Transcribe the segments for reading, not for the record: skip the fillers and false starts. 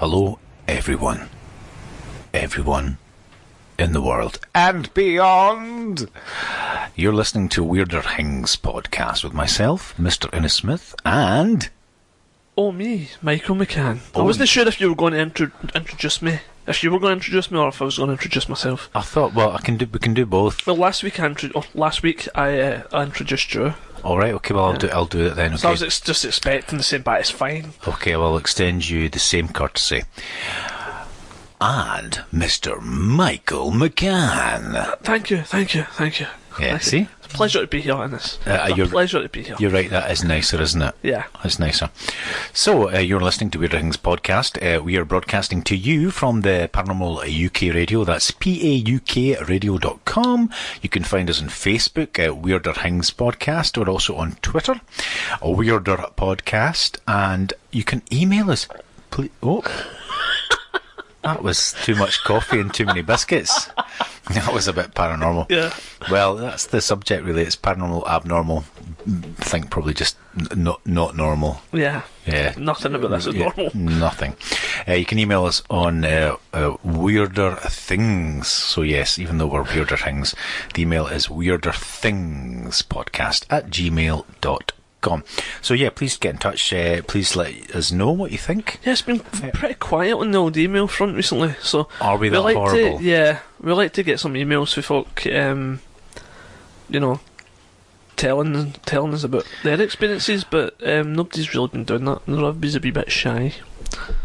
Hello, everyone. Everyone in the world and beyond. You're listening to Weirder Hings podcast with myself, Mr. Innes Smith, and... Oh, me, Michael McCann. I wasn't sure if you were going to introduce me. If you were going to introduce me or if I was going to introduce myself. I thought, well, we can do both. Well, last week I introduced you. Alright, okay, well, I'll do it then, okay. So I was just expecting to say, but it's fine. Okay, well, I'll extend you the same courtesy. And Mr. Michael McCann. Thank you. Yeah, see? It's a pleasure to be here, Innes. Pleasure to be here. You're right, that is nicer, isn't it? Yeah. It's nicer. So, you're listening to Weirder Hings podcast. We are broadcasting to you from the Paranormal UK radio. That's paukradio.com. You can find us on Facebook, Weirder Hings podcast. We're also on Twitter, Weirder Podcast. And you can email us. Please. Oh. That was too much coffee and too many biscuits. That was a bit paranormal. Yeah. Well, that's the subject, really. It's paranormal, abnormal. I think probably just not normal. Yeah. Yeah. Nothing about this is normal. Nothing. You can email us on Weirder Things. So, yes, even though we're Weirder Things, the email is weirderthingspodcast@gmail.com. So yeah, please get in touch. Please let us know what you think. Yeah, it's been pretty quiet on the old email front recently. So are we that horrible? We like to get some emails with folk, telling us about their experiences, but nobody's really been doing that. Everybody's a wee bit shy.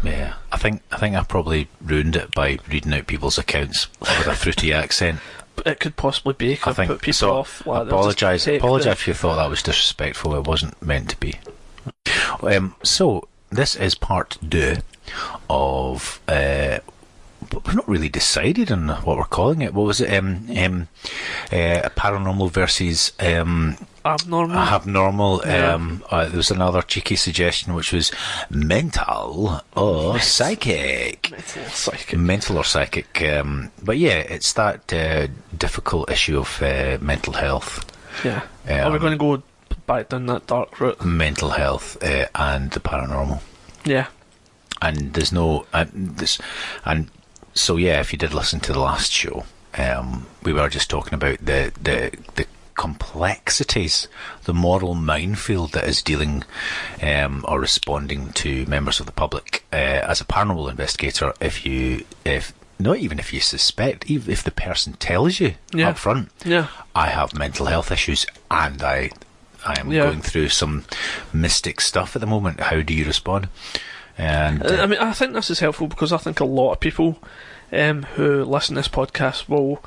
Yeah, I think I probably ruined it by reading out people's accounts with a fruity accent. It could possibly be. I think put people so. Off. Apologise if you thought that was disrespectful. It wasn't meant to be. So this is part 2 of. We're not really decided on what we're calling it. What was it? Paranormal versus abnormal. Yeah. There was another cheeky suggestion, which was mental or psychic. Mental or psychic. But yeah, it's that difficult issue of mental health. Yeah. Are we going to go back down that dark route? Mental health and the paranormal. Yeah. And there's no so yeah, if you did listen to the last show, we were just talking about the complexities, the moral minefield that is dealing or responding to members of the public. As a paranormal investigator, if not even if you suspect, even if the person tells you up front, I have mental health issues and I am going through some mystic stuff at the moment, how do you respond? And I mean, I think this is helpful because I think a lot of people who listen to this podcast will,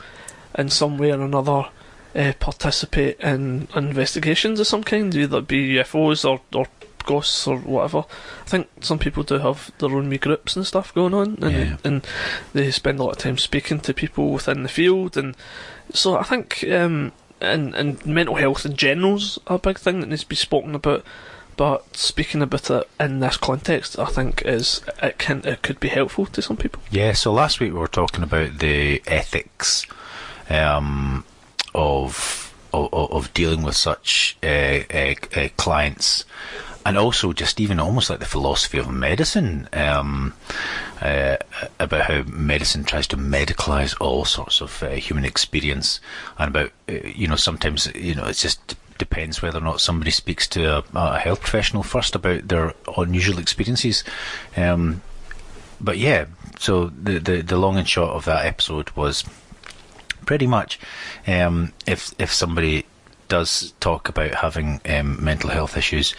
in some way or another, participate in investigations of some kind, either it be UFOs or ghosts or whatever. I think some people do have their own wee groups and stuff going on, and they spend a lot of time speaking to people within the field, and so I think and mental health in general's a big thing that needs to be spoken about. But speaking about it in this context, I think it could be helpful to some people. Yeah. So last week we were talking about the ethics of dealing with such clients, and also just even almost like the philosophy of medicine, about how medicine tries to medicalise all sorts of human experience, and about sometimes it's just depends whether or not somebody speaks to a health professional first about their unusual experiences. But yeah, so the long and short of that episode was pretty much if somebody does talk about having mental health issues,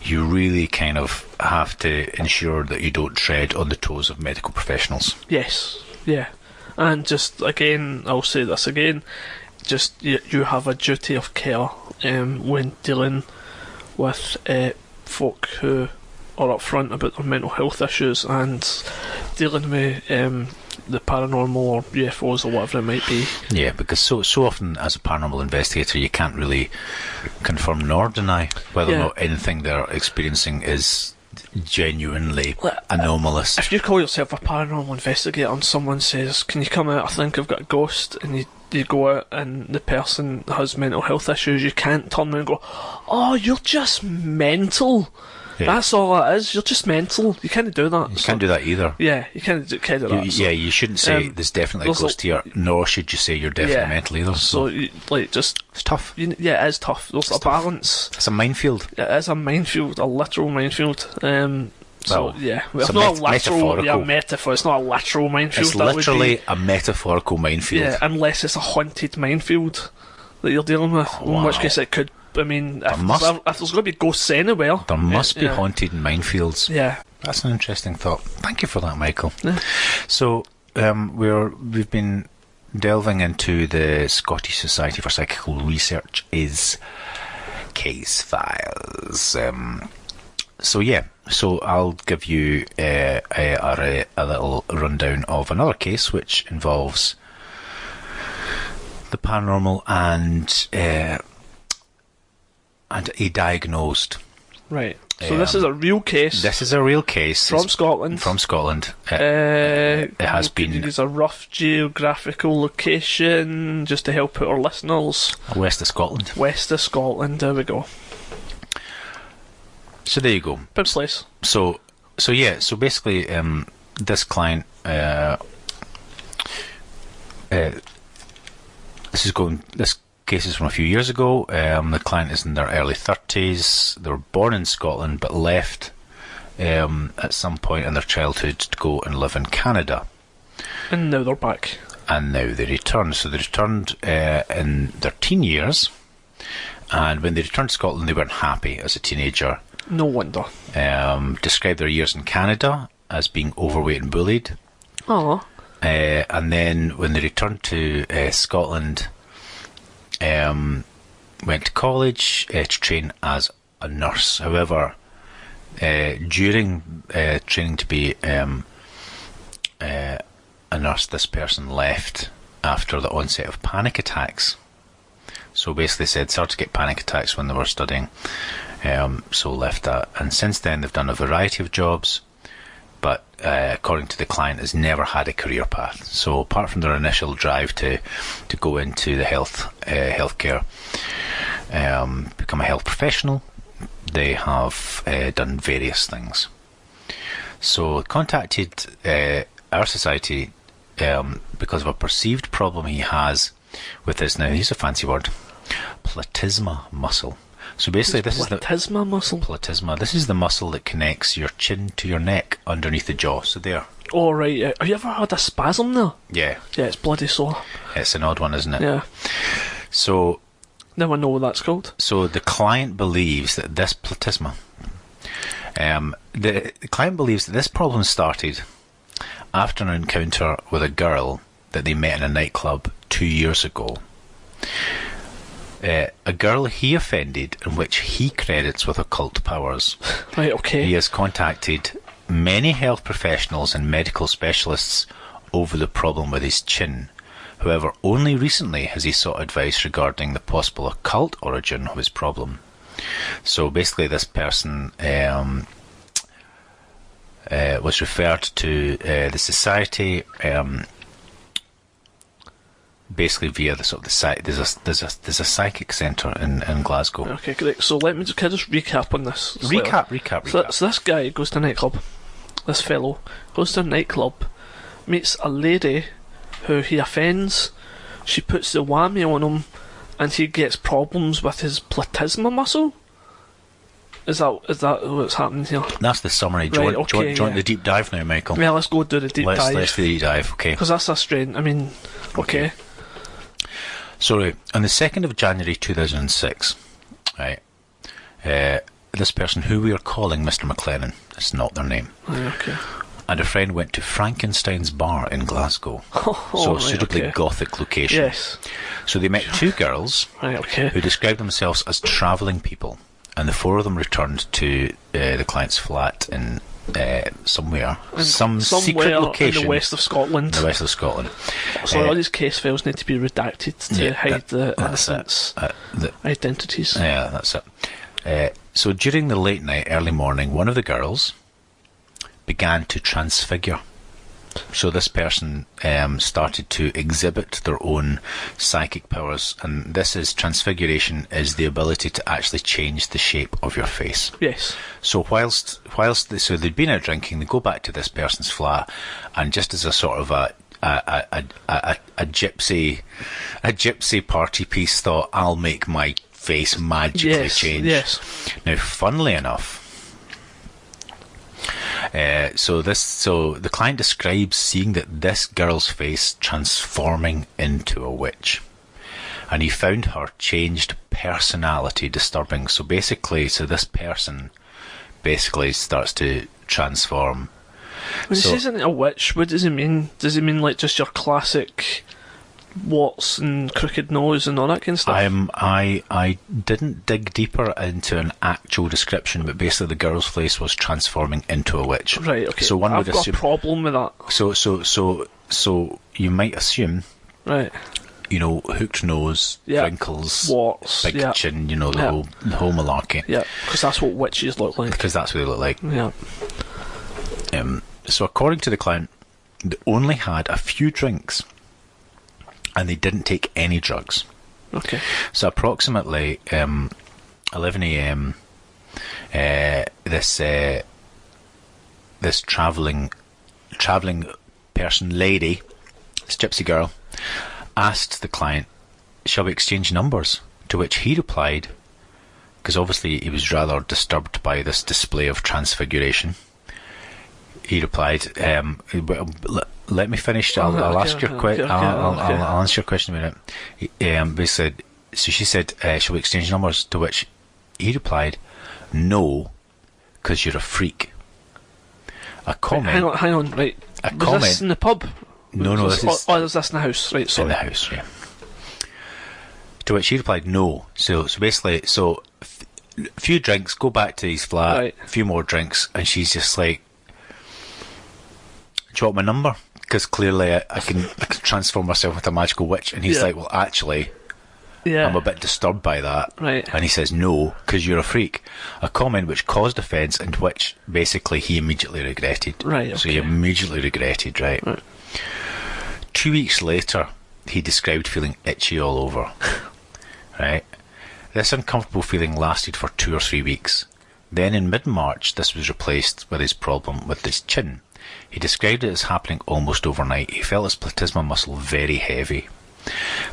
you really kind of have to ensure that you don't tread on the toes of medical professionals. Yes, yeah. And just again, I'll say this again, just you have a duty of care when dealing with folk who are upfront about their mental health issues and dealing with the paranormal or UFOs or whatever it might be. Yeah, because so often as a paranormal investigator you can't really confirm nor deny whether or not anything they're experiencing is genuinely anomalous. If you call yourself a paranormal investigator and someone says, "Can you come out, I think I've got a ghost," and you go out and the person has mental health issues, you can't turn around and go, "Oh, you're just mental." Yeah. That's all it is. You're just mental. You can't do that. You can't do that either. Yeah, you can't do that. Yeah, you shouldn't say this definitely goes to your, nor should you say you're definitely mental either. So, it's tough. It is tough. There's a balance. It's a minefield. It is a minefield, a literal minefield. It's a not a literal, metaphorical. Metaphor. It's not a literal minefield. It's literally a metaphorical minefield. Yeah, unless it's a haunted minefield that you're dealing with, in which case it could. I mean, if there's going to be ghosts anywhere, there must be haunted minefields. Yeah, that's an interesting thought. Thank you for that, Michael. Yeah. So we've been delving into the Scottish Society for Psychical Research is case files. So I'll give you a little rundown of another case which involves the paranormal and a diagnosed. Right. So this is a real case. This is a real case from Scotland. From Scotland. It has been. Use a rough geographical location just to help out our listeners. West of Scotland. West of Scotland. There we go. So there you go. Pimsley's. So basically, this client. This case is from a few years ago. The client is in their early 30s. They were born in Scotland but left at some point in their childhood to go and live in Canada. And now they're back. And now they returned. So they returned in their teen years. And when they returned to Scotland, they weren't happy as a teenager. No wonder. Described their years in Canada as being overweight and bullied. Oh. And then when they returned to Scotland, went to college to train as a nurse. However, during training to be a nurse, this person left after the onset of panic attacks. So basically started to get panic attacks when they were studying. So left that, and since then they've done a variety of jobs, but according to the client, has never had a career path. So apart from their initial drive to go into the healthcare, become a health professional, they have done various things. So contacted our society because of a perceived problem he has with this. Now, here's a fancy word: platysma muscle. So basically, this is the platysma muscle. Platysma. This is the muscle that connects your chin to your neck underneath the jaw. So there. Oh right. Have you ever had a spasm there? Yeah. Yeah, it's bloody sore. It's an odd one, isn't it? Yeah. So. Now I know what that's called. So the client believes that this platysma. The client believes that this problem started after an encounter with a girl that they met in a nightclub 2 years ago. A girl he offended, in which he credits with occult powers. Right, okay. He has contacted many health professionals and medical specialists over the problem with his chin. However, only recently has he sought advice regarding the possible occult origin of his problem. So basically, this person was referred to the society. Basically via the sort of there's a psychic centre in Glasgow. Okay, great. So can I just recap on this? Recap. So this guy goes to a nightclub. This fellow goes to a nightclub, meets a lady who he offends. She puts the whammy on him, and he gets problems with his platysma muscle. Is that what's happening here? That's the summary. Do you want the deep dive now, Michael? Yeah, let's go do the deep dive. Let's do the deep dive, okay. Because that's a strain. I mean, okay. So, on the 2nd of January 2006, right, this person, who we are calling Mr. McLennan, it's not their name, okay, and a friend went to Frankenstein's bar in Glasgow. So a suitably gothic location. Yes. So they met two girls who described themselves as travelling people, and the four of them returned to the client's flat in somewhere secret location in the west of Scotland. So all these case files need to be redacted to hide the innocents' identities. Yeah, that's it. So during the late night, early morning, one of the girls began to transfigure. So this person started to exhibit their own psychic powers, and this is transfiguration, is the ability to actually change the shape of your face. Yes. So whilst so they'd been out drinking, they go back to this person's flat, and just as a sort of a gypsy party piece, thought, I'll make my face magically change. Yes. Now, funnily enough, so the client describes seeing that this girl's face transforming into a witch, and he found her changed personality disturbing. So this person basically starts to transform. When he says a witch, what does he mean? Does he mean like just your classic warts and crooked nose and all that kind of stuff? I didn't dig deeper into an actual description, but basically the girl's face was transforming into a witch. Right, okay. So I've got a problem with that. So you might assume, right, hooked nose, wrinkles, warts, big chin, the whole malarkey. Yeah, because that's what witches look like. Because that's what they look like. Yeah. So according to the client, they only had a few drinks, and they didn't take any drugs. Okay. So approximately 11 a.m. This travelling person, lady, this gypsy girl, asked the client, "Shall we exchange numbers?" To which he replied, because obviously he was rather disturbed by this display of transfiguration. He replied, let me finish. I'll ask your question. I'll answer your question in a minute. She said, "Shall we exchange numbers?" To which he replied, "No, because you're a freak." A comment. Wait, hang on. Right. Was this in the pub? No. This is. Oh, was this in the house? Right. Sorry. In the house, yeah. To which he replied, "No." So basically, a few drinks, go back to his flat. Right. A few more drinks, and she's just like, "Do you want my number? Because clearly I can transform myself into a magical witch." And he's like, "Well, actually, I'm a bit disturbed by that." Right. And he says, "No, because you're a freak." A comment which caused offence and which basically he immediately regretted. Right. Okay. So he immediately regretted, right? 2 weeks later, he described feeling itchy all over. Right? This uncomfortable feeling lasted for 2 or 3 weeks. Then in mid-March, this was replaced with his problem with his chin. He described it as happening almost overnight. He felt his platysma muscle very heavy.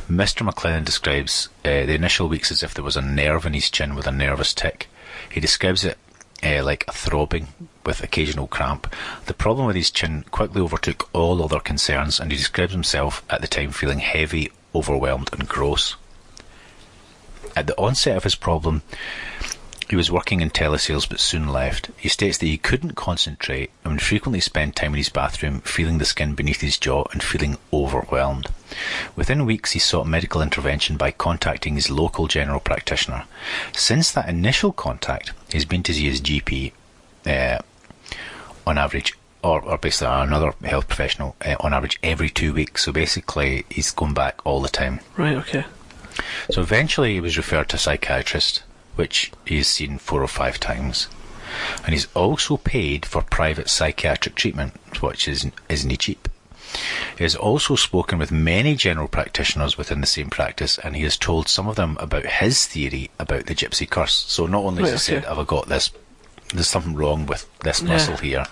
Mr. McLennan describes the initial weeks as if there was a nerve in his chin with a nervous tick. He describes it like a throbbing with occasional cramp. The problem with his chin quickly overtook all other concerns, and he describes himself at the time feeling heavy, overwhelmed and gross. At the onset of his problem, he was working in telesales but soon left. He states that he couldn't concentrate and would frequently spend time in his bathroom feeling the skin beneath his jaw and feeling overwhelmed. Within weeks he sought medical intervention by contacting his local general practitioner. Since that initial contact, he's been to see his GP on average, or basically another health professional on average every 2 weeks. So basically he's going back all the time. Right, okay. So eventually he was referred to a psychiatrist, which he's seen 4 or 5 times. And he's also paid for private psychiatric treatment, which isn't cheap. He has also spoken with many general practitioners within the same practice, and he has told some of them about his theory about the gypsy curse. So not only has he said, "Have I got this? There's something wrong with this muscle here,"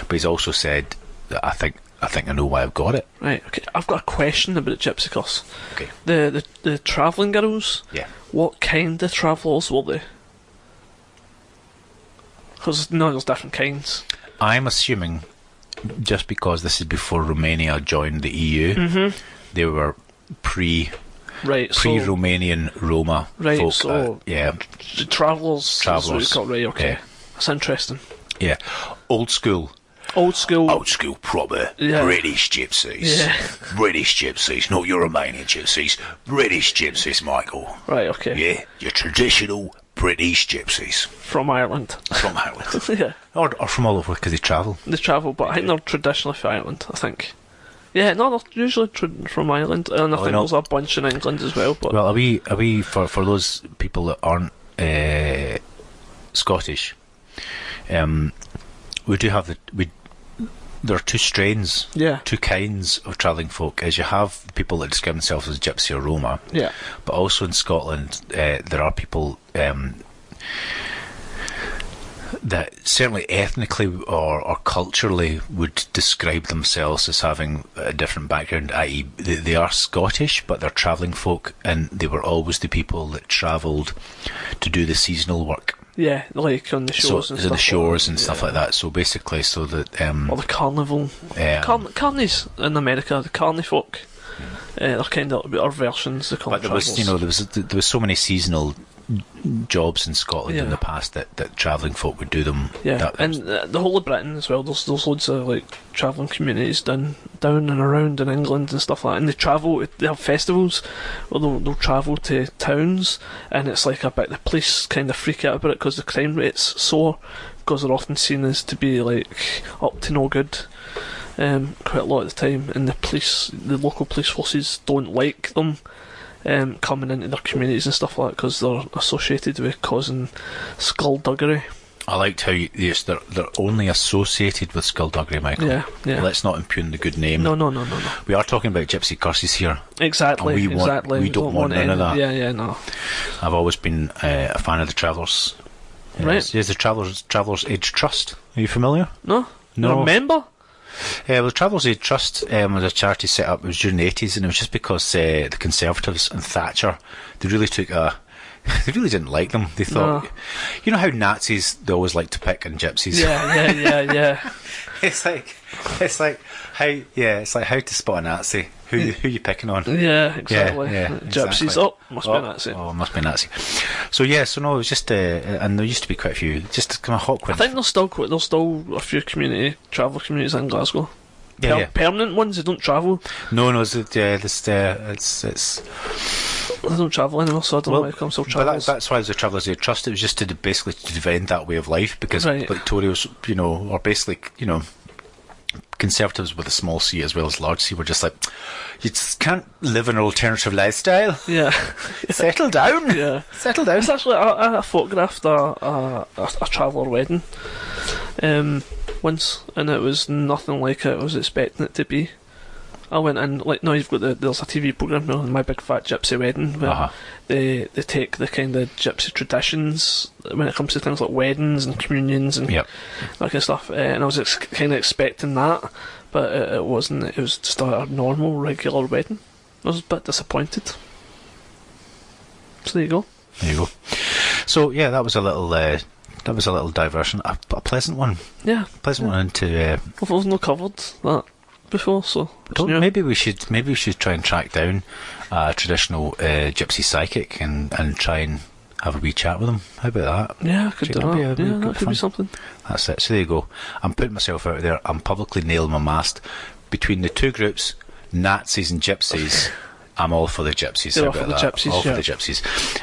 but he's also said that I think I know why I've got it. Right, okay. I've got a question about the gypsy curse. Okay. The travelling girls. Yeah. What kind of travellers were they? Because there's different kinds. I'm assuming, just because this is before Romania joined the EU, they were pre-Romanian Roma folk. So the travellers. Right, okay. Yeah. That's interesting. Yeah. Old school proper British gypsies. Yeah. British gypsies, not your Romanian gypsies. British gypsies, Michael. Right, okay. Yeah, your traditional British gypsies. From Ireland. From Ireland. Yeah. Or from all over, because they travel. They travel, but I think they're traditionally from Ireland, I think. Yeah, no, they're usually from Ireland, and I think there's a bunch in England as well. But well, are we for those people that aren't Scottish, we do have there are two strains, Yeah. two kinds of travelling folk. As you have people that describe themselves as Gypsy or Roma, Yeah. but also in Scotland there are people that certainly ethnically or culturally would describe themselves as having a different background, i.e. they are Scottish, but they're travelling folk, and they were always the people that travelled to do the seasonal work. Yeah, like on the shores So and stuff. the shores and yeah. stuff like that. So basically, so that Or the carnival. Carnies in America, the carny folk. They're kind of our versions. They call but them there was, travels. there was so many seasonal jobs in Scotland in the past that travelling folk would do them. Yeah, and the whole of Britain as well. There's loads of like travelling communities down and around in England and stuff like that. And they travel. They have festivals where they'll travel to towns, and it's like a bit. The police kind of freak out about it because the crime rate's soar, because they're often seen as to be like up to no good. Quite a lot of the time, and the local police forces don't like them coming into their communities and stuff like that because they're associated with causing skullduggery. I liked how they're only associated with skullduggery, Michael. Yeah. Let's not impugn the good name. No. We are talking about gypsy curses here. Exactly. And we don't want none of that. Yeah, no. I've always been a fan of the Travellers. Right. Yes, the Travellers Age Trust. Are you familiar? No. No. You're a member? Well, the Travellers Aid Trust was a charity set up. It was during the 80s, and it was just because the Conservatives and Thatcher, they really they really didn't like them. They thought, you know how Nazis, they always like to pick on gypsies. Yeah. It's like how to spot a Nazi. Who you picking on? Yeah, exactly. Exactly. Gypsies. Oh, must be a Nazi. Oh, must be a Nazi. So no, it was just and there used to be quite a few, just kind of hot. I think there's still a few travel communities in Glasgow. Yeah. Permanent ones. They don't travel. No, it's They don't travel anymore, so I don't know why it comes to travels. That's why there's a Travellers Aid Trust. It was just to basically to defend that way of life, because like Tories, or basically, Conservatives with a small c as well as large c were just like, you just can't live an alternative lifestyle. Yeah. Settle down. Yeah. Settle down. It's actually, I photographed a traveller wedding once, and it was nothing like I was expecting it to be. I went in, you've got there's a TV programme now, My Big Fat Gypsy Wedding, where they take the kind of gypsy traditions when it comes to things like weddings and communions and that kind of stuff, and I was kind of expecting that, but it wasn't. It was just a normal, regular wedding. I was a bit disappointed. So there you go. So that was a little diversion, a pleasant one. Yeah, pleasant one into. I've not covered that before, so maybe we should try and track down a traditional gypsy psychic and try and have a wee chat with them. How about that? Yeah, I could do that. That could be something. That's it. So there you go. I'm putting myself out there. I'm publicly nailing my mast. Between the two groups, Nazis and gypsies, I'm all for the gypsies. All for the gypsies.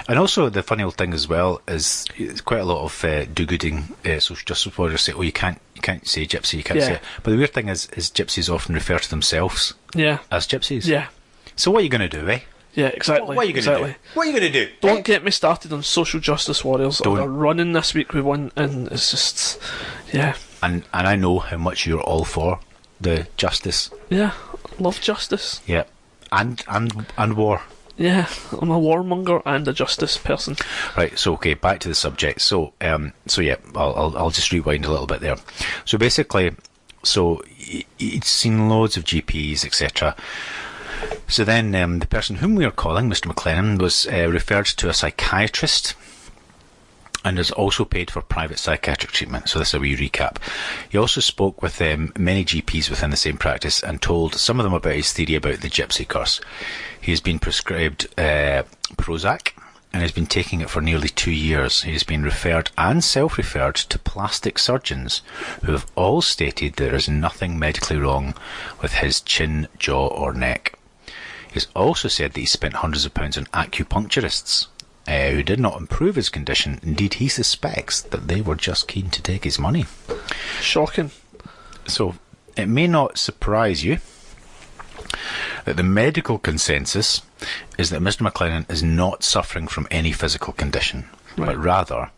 And also the funny old thing as well is quite a lot of do-gooding social justice warriors say, you can't say gypsy, you can't say it. But the weird thing is gypsies often refer to themselves as gypsies. Yeah. So what are you going to do, eh? Yeah, exactly. What are you going to do? What are you going to do? Don't get me started on social justice warriors. They're running this week with one, and it's just, And I know how much you're all for the justice. Yeah, love justice. Yeah. And war. Yeah, I'm a warmonger and a justice person. Right, so okay, back to the subject. So I'll just rewind a little bit there. So basically, he'd seen loads of GPs, etc. So then the person whom we are calling, Mr. McLennan, was referred to a psychiatrist and is also paid for private psychiatric treatment. So this is a wee recap. He also spoke with many GPs within the same practice and told some of them about his theory about the gypsy curse. He has been prescribed Prozac and has been taking it for nearly 2 years. He has been referred and self-referred to plastic surgeons who have all stated there is nothing medically wrong with his chin, jaw or neck. He's also said that he spent hundreds of pounds on acupuncturists who did not improve his condition. Indeed, he suspects that they were just keen to take his money. Shocking. So, it may not surprise you that the medical consensus is that Mr. McLennan is not suffering from any physical condition, but rather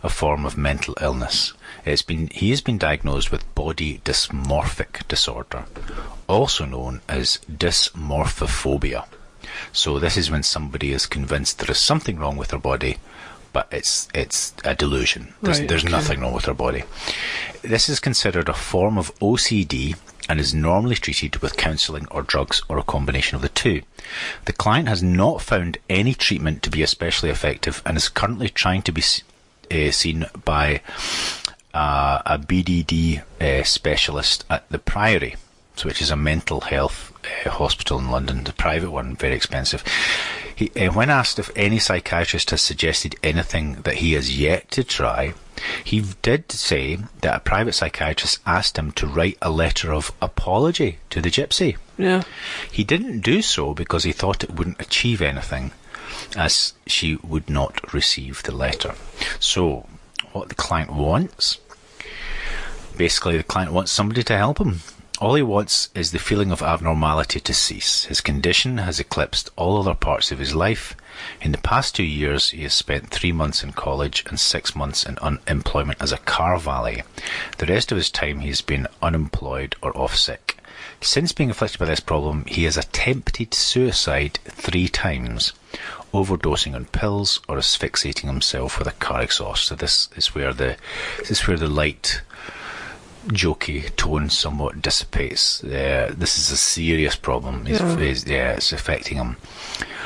a form of mental illness. He has been diagnosed with body dysmorphic disorder, also known as dysmorphophobia. So this is when somebody is convinced there is something wrong with their body, but it's a delusion. There's nothing wrong with their body. This is considered a form of OCD and is normally treated with counselling or drugs or a combination of the two. The client has not found any treatment to be especially effective and is currently trying to be seen by a BDD specialist at the Priory, which is a mental health hospital in London, the private one, very expensive. When asked if any psychiatrist has suggested anything that he has yet to try, he did say that a private psychiatrist asked him to write a letter of apology to the gypsy. Yeah. He didn't do so because he thought it wouldn't achieve anything, as she would not receive the letter. So, what the client wants, basically the client wants somebody to help him. All he wants is the feeling of abnormality to cease. His condition has eclipsed all other parts of his life. In the past 2 years, he has spent 3 months in college and 6 months in unemployment as a car valet. The rest of his time he has been unemployed or off sick. Since being afflicted by this problem, he has attempted suicide 3 times, overdosing on pills or asphyxiating himself with a car exhaust. So this is where the light, jokey tone somewhat dissipates. This is a serious problem. It's affecting him.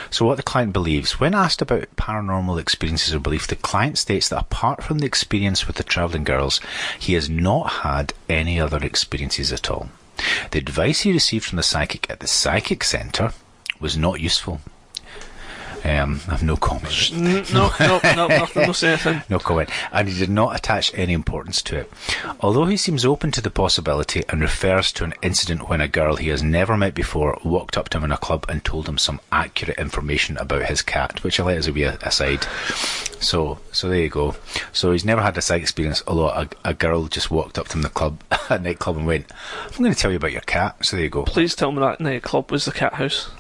So what the client believes, when asked about paranormal experiences or belief, the client states that apart from the experience with the travelling girls, he has not had any other experiences at all. The advice he received from the psychic at the psychic centre was not useful. I have no comment. No, nothing, no say anything. No comment. And he did not attach any importance to it. Although he seems open to the possibility and refers to an incident when a girl he has never met before walked up to him in a club and told him some accurate information about his cat, which I let as a wee aside. So there you go. So he's never had a psychic experience, although a girl just walked up to him in the club, a nightclub, and went, "I'm going to tell you about your cat." So there you go. Please tell me that nightclub was the cat house.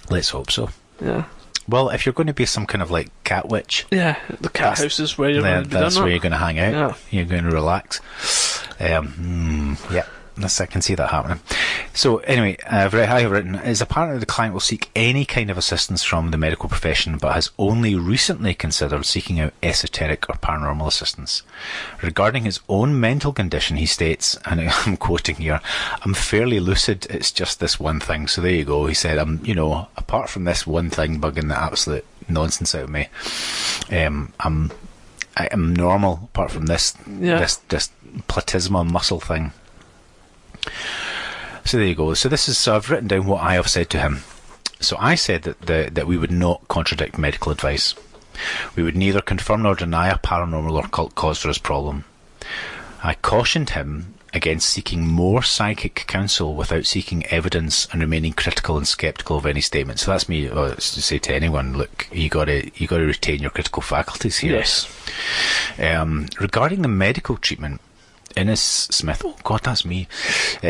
Let's hope so. Yeah. Well, if you're going to be some kind of like cat witch, yeah, the cat house is where you're going to be. That's where you're going to hang out. Yeah. You're going to relax. Yeah, I can see that happening. So anyway, I have written, it's apparent that the client will seek any kind of assistance from the medical profession, but has only recently considered seeking out esoteric or paranormal assistance. Regarding his own mental condition, he states, and I'm quoting here, "I'm fairly lucid, it's just this one thing." So there you go. He said, apart from this one thing bugging the absolute nonsense out of me, I am normal apart from this platysma muscle thing. So there you go. So I've written down what I have said to him. So I said that we would not contradict medical advice. We would neither confirm nor deny a paranormal or occult cause for his problem. I cautioned him against seeking more psychic counsel without seeking evidence and remaining critical and sceptical of any statement. So that's me to say to anyone, look, you got to retain your critical faculties here. Yes. Regarding the medical treatment, Innes Smith, oh God, that's me,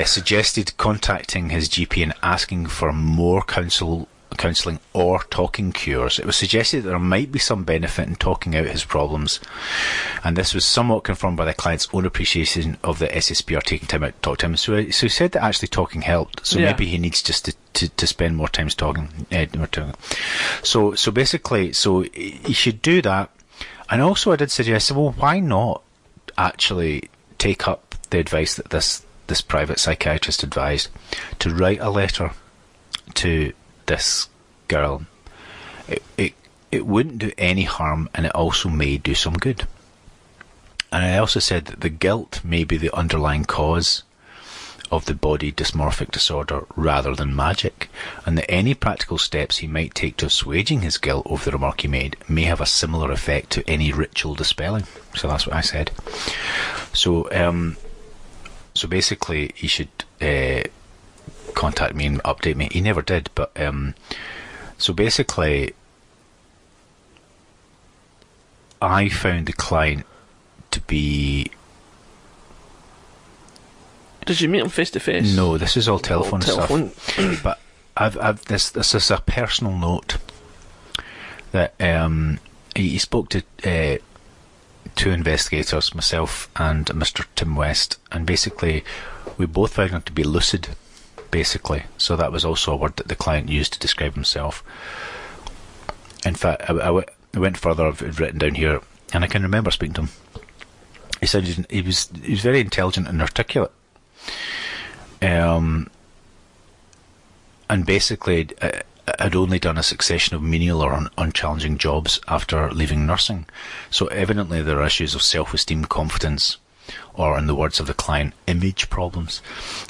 suggested contacting his GP and asking for more counselling or talking cures. It was suggested that there might be some benefit in talking out his problems, and this was somewhat confirmed by the client's own appreciation of the SSPR taking time out to talk to him. So he said that actually talking helped, so maybe he needs just to spend more time talking. So basically, he should do that. And also I did suggest, well, why not actually take up the advice that this private psychiatrist advised, to write a letter to this girl. It wouldn't do any harm, and it also may do some good. And I also said that the guilt may be the underlying cause of the body dysmorphic disorder rather than magic, and that any practical steps he might take to assuaging his guilt over the remark he made may have a similar effect to any ritual dispelling. So that's what I said. So basically he should contact me and update me. He never did, but so basically I found the client to be... Did you meet him face to face? No, this is all telephone stuff. But I've this is a personal note that he spoke to two investigators, myself and Mr. Tim West, and basically we both found him to be lucid, basically. So that was also a word that the client used to describe himself. In fact, I went further. I've written down here, and I can remember speaking to him. He was very intelligent and articulate. And basically had only done a succession of menial or unchallenging jobs after leaving nursing. So evidently there are issues of self-esteem, confidence, or, in the words of the client, image problems.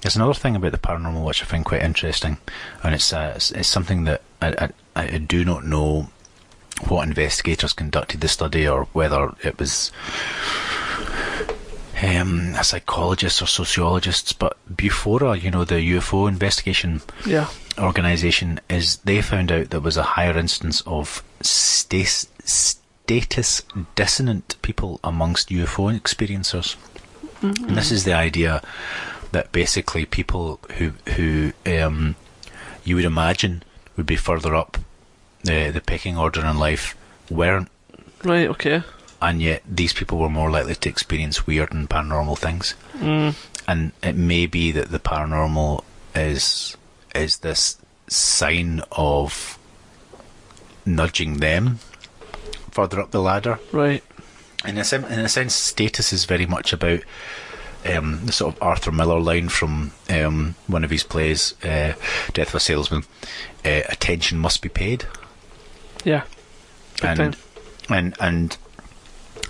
There's another thing about the paranormal which I find quite interesting, and it's something that I do not know what investigators conducted the study, or whether it was a psychologist or sociologists, but Bufora, the UFO investigation organisation, they found out there was a higher instance of status dissonant people amongst UFO experiencers. Mm-hmm. And this is the idea that basically people who you would imagine would be further up the pecking order in life weren't. Right, okay. And yet these people were more likely to experience weird and paranormal things. And it may be that the paranormal is this sign of nudging them further up the ladder. Right. In a sense, status is very much about the sort of Arthur Miller line from one of his plays, Death of a Salesman. Attention must be paid. Yeah. And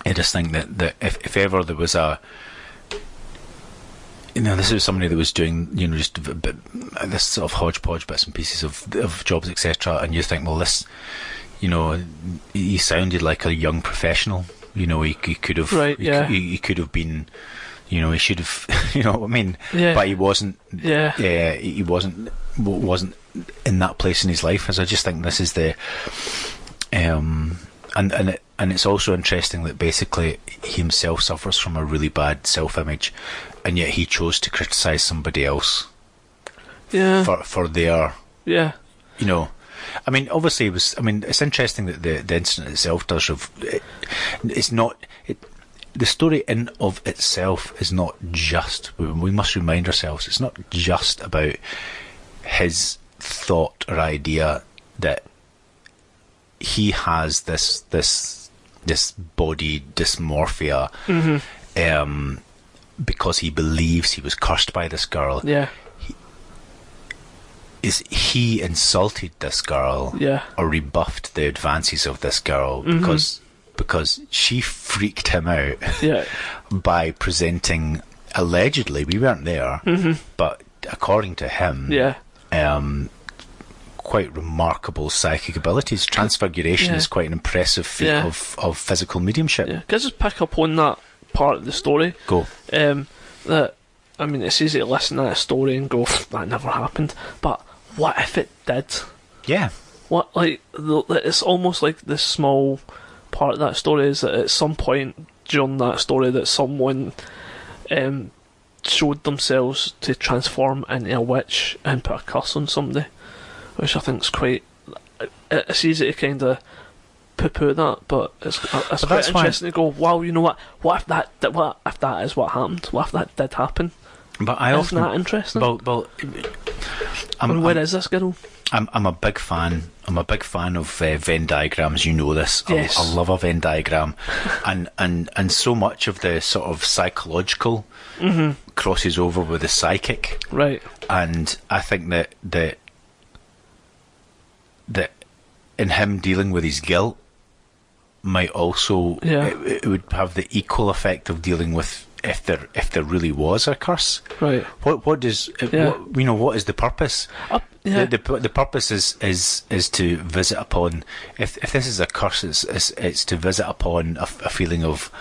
I just think that if ever there was a, this was somebody that was doing, just a bit, this sort of hodgepodge bits and pieces of jobs, etc., and you think, well, this, he sounded like a young professional. He could have, right, he could have been, he should have, what I mean? Yeah. But he wasn't. Yeah. He wasn't in that place in his life. As I just think this is the, and it's also interesting that basically he himself suffers from a really bad self-image, and yet he chose to criticise somebody else. Yeah. For their. Yeah. I mean, obviously, it's interesting that the incident itself does it's not. The story in of itself is not just. We must remind ourselves, it's not just about his thought or idea that he has this body dysmorphia, because he believes he was cursed by this girl. Yeah. He insulted this girl, or rebuffed the advances of this girl, because she freaked him out by presenting, allegedly, we weren't there, but according to him, quite remarkable psychic abilities. Transfiguration is quite an impressive feat of physical mediumship. Can I just pick up on that part of the story? Go. It's easy to listen to that story and go, that never happened, but what if it did? Yeah. What, it's almost like this small part of that story is that at some point during that story that someone showed themselves to transform into a witch and put a curse on somebody, which I think is quite. It's easy to kind of poo-poo that, but it's quite interesting to go, wow, you know what? What if that is what happened? What if that did happen? But isn't that interesting? Well, where is this girl? I'm a big fan. I'm a big fan of Venn diagrams. You know this. Yes. I love a Venn diagram, and so much of the sort of psychological crosses over with the psychic. Right. And I think that in him dealing with his guilt might also it would have the equal effect of dealing with if there really was a curse. Right. What does what is the purpose? The purpose is to visit upon, if this is a curse, it's to visit upon a feeling of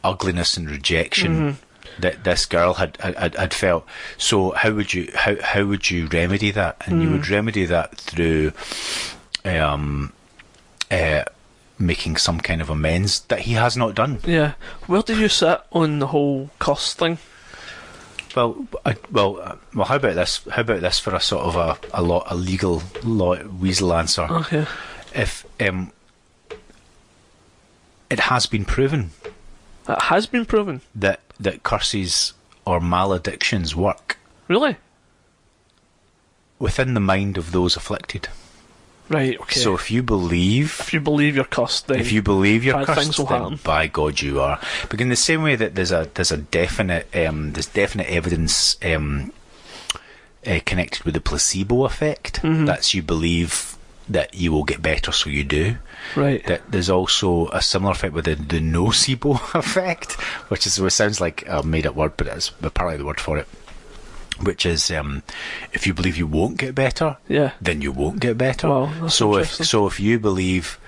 ugliness and rejection that this girl had felt. So how would you remedy that? And you would remedy that through making some kind of amends that he has not done. Yeah. Where do you sit on the whole curse thing? Well, how about this? How about this for a sort of a legal weasel answer? Okay. If it has been proven. It has been proven. That curses or maledictions work. Really? Within the mind of those afflicted. Right, okay. So if you believe you're cursed, then if you believe you're bad cursed, things will then happen. by God you are. Because in the same way that there's definite evidence connected with the placebo effect. That's you believe that you will get better, so you do. Right. That there's also a similar effect with the nocebo effect, which sounds like a made up word, but it's apparently the word for it. Which is, if you believe you won't get better, then you won't get better. Wow, that's interesting. If you believe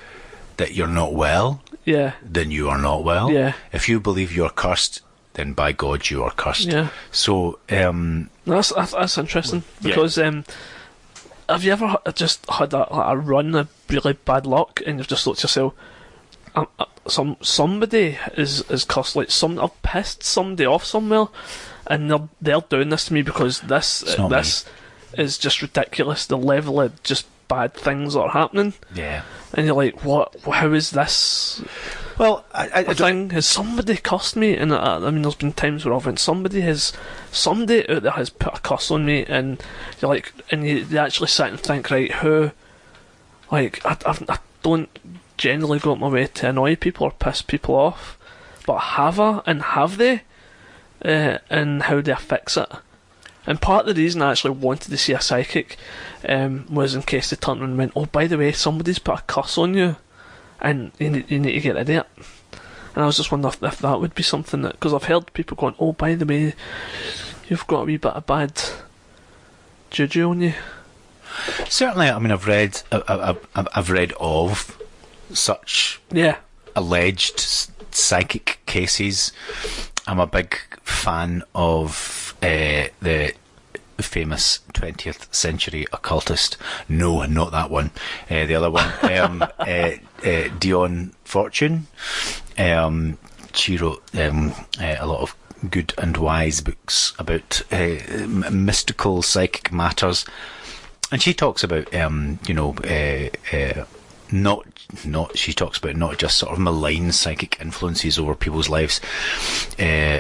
that you're not well, then you are not well. Yeah. If you believe you're cursed, then by God you are cursed. Yeah. So that's interesting because have you ever just had a run of really bad luck and you've just thought to yourself, somebody is cursed, like I've pissed somebody off somewhere, and they're doing this to me because this is just ridiculous. The level of just bad things that are happening. Yeah. And you're like, what? How is this? Well, has somebody cursed me? And I mean, there's been times where I've went, somebody out there has put a curse on me, and you're like, and you actually sit and think, right, who? Like, I don't generally go out my way to annoy people or piss people off, but have I, and have they? And how do I fix it? And part of the reason I actually wanted to see a psychic was in case they turned around and went, oh, by the way, somebody's put a curse on you, and you need to get rid of it. And I was just wondering if that would be something that, because I've heard people going, oh, by the way, you've got a wee bit of bad juju on you. Certainly, I mean, I've read of such alleged psychic cases. I'm a big fan of the famous 20th century occultist. No, not that one. The other one, Dion Fortune. She wrote a lot of good and wise books about mystical psychic matters, and she talks about she talks about not just sort of malign psychic influences over people's lives